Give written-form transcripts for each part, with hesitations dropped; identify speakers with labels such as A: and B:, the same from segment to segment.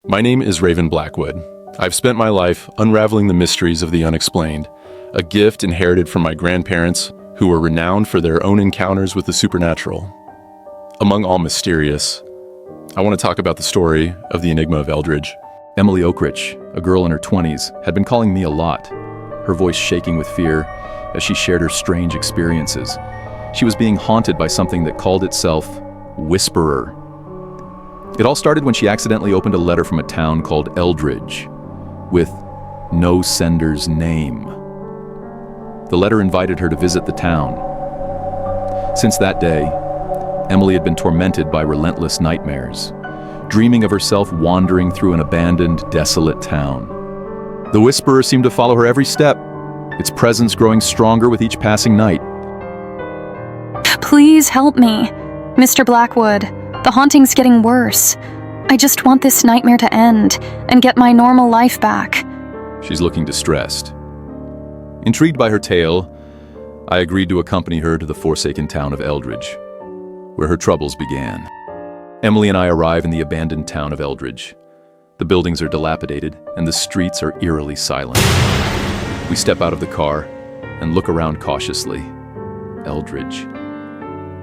A: My name is Raven Blackwood. I've spent my life unraveling the mysteries of the unexplained, a gift inherited from my grandparents who were renowned for their own encounters with the supernatural. Among all mysterious, I want to talk about the story of the Enigma of Eldridge.
B: Emily Oakridge, a girl in her 20s, had been calling me a lot, her voice shaking with fear as she shared her strange experiences. She was being haunted by something that called itself Whisperer. It all started when she accidentally opened a letter from a town called Eldridge, with no sender's name. The letter invited her to visit the town. Since that day, Emily had been tormented by relentless nightmares, dreaming of herself wandering through an abandoned, desolate town. The Whisperer seemed to follow her every step, its presence growing stronger with each passing night.
C: Please help me, Mr. Blackwood. The haunting's getting worse. I just want this nightmare to end and get my normal life back.
B: She's looking distressed. Intrigued by her tale, I agreed to accompany her to the Forsaken Town of Eldridge, where her troubles began. Emily and I arrive in the abandoned town of Eldridge. The buildings are dilapidated, and the streets are eerily silent. We step out of the car and look around cautiously. Eldridge,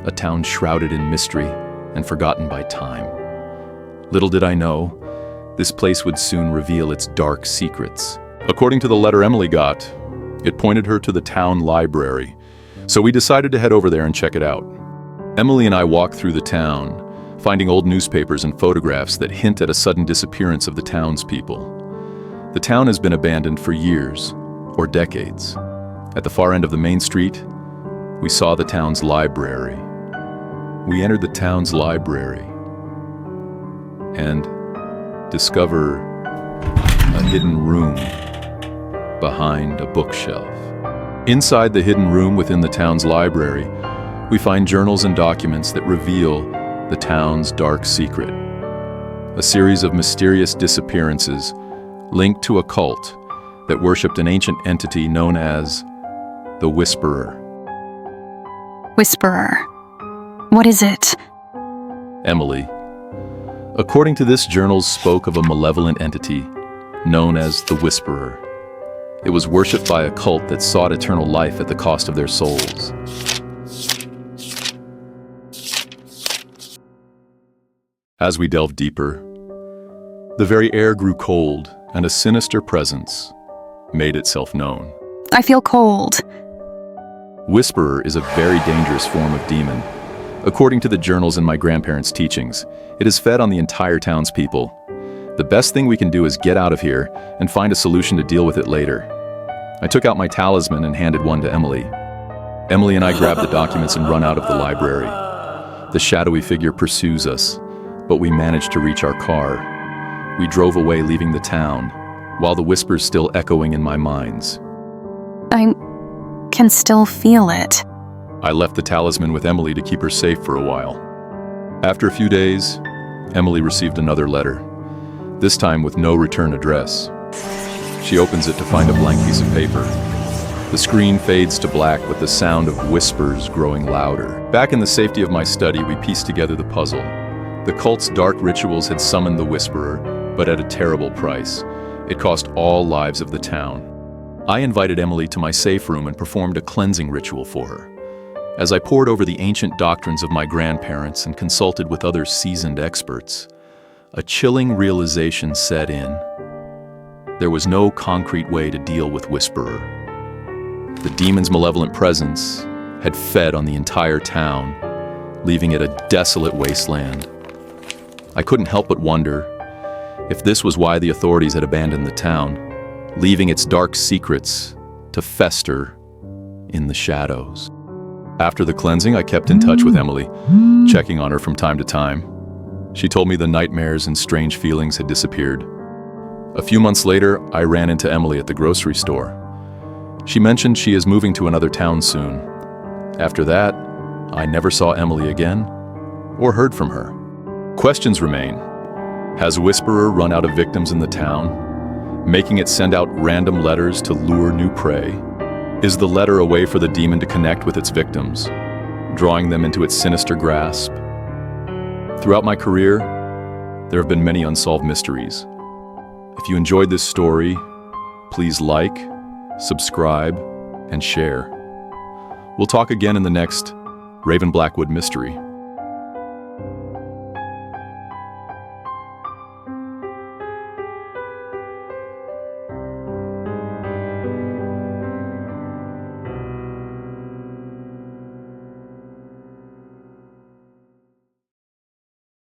B: a town shrouded in mystery and forgotten by time. Little did I know, this place would soon reveal its dark secrets. According to the letter Emily got, it pointed her to the town library, so we decided to head over there and check it out. Emily and I walk through the town, finding old newspapers and photographs that hint at a sudden disappearance of the townspeople. The town has been abandoned for years, or decades. At the far end of the main street, we saw the town's library. We entered the town's library and discover a hidden room behind a bookshelf. Inside the hidden room within the town's library, we find journals and documents that reveal the town's dark secret. A series of mysterious disappearances linked to a cult that worshipped an ancient entity known as the Whisperer.
C: Whisperer. What is it?
B: Emily. According to this, journals spoke of a malevolent entity known as the Whisperer. It was worshipped by a cult that sought eternal life at the cost of their souls. As we delved deeper, the very air grew cold and a sinister presence made itself known.
C: I feel cold.
B: Whisperer is a very dangerous form of demon. According to the journals and my grandparents' teachings, it is fed on the entire town's people. The best thing we can do is get out of here and find a solution to deal with it later. I took out my talisman and handed one to Emily. Emily and I grab the documents and run out of the library. The shadowy figure pursues us, but we managed to reach our car. We drove away, leaving the town, while the whispers still echoing in my minds.
C: I can still feel it.
B: I left the talisman with Emily to keep her safe for a while. After a few days, Emily received another letter, this time with no return address. She opens it to find a blank piece of paper. The screen fades to black with the sound of whispers growing louder. Back in the safety of my study, we pieced together the puzzle. The cult's dark rituals had summoned the Whisperer, but at a terrible price. It cost all lives of the town. I invited Emily to my safe room and performed a cleansing ritual for her. As I pored over the ancient doctrines of my grandparents and consulted with other seasoned experts, a chilling realization set in. There was no concrete way to deal with Whisperer. The demon's malevolent presence had fed on the entire town, leaving it a desolate wasteland. I couldn't help but wonder if this was why the authorities had abandoned the town, leaving its dark secrets to fester in the shadows. After the cleansing, I kept in touch with Emily, checking on her from time to time. She told me the nightmares and strange feelings had disappeared. A few months later, I ran into Emily at the grocery store. She mentioned she is moving to another town soon. After that, I never saw Emily again or heard from her. Questions remain. Has Whisperer run out of victims in the town, making it send out random letters to lure new prey? Is the letter a way for the demon to connect with its victims, drawing them into its sinister grasp? Throughout my career, There have been many unsolved mysteries. If you enjoyed this story, please like, subscribe, and share. We'll talk again in the next Raven Blackwood mystery.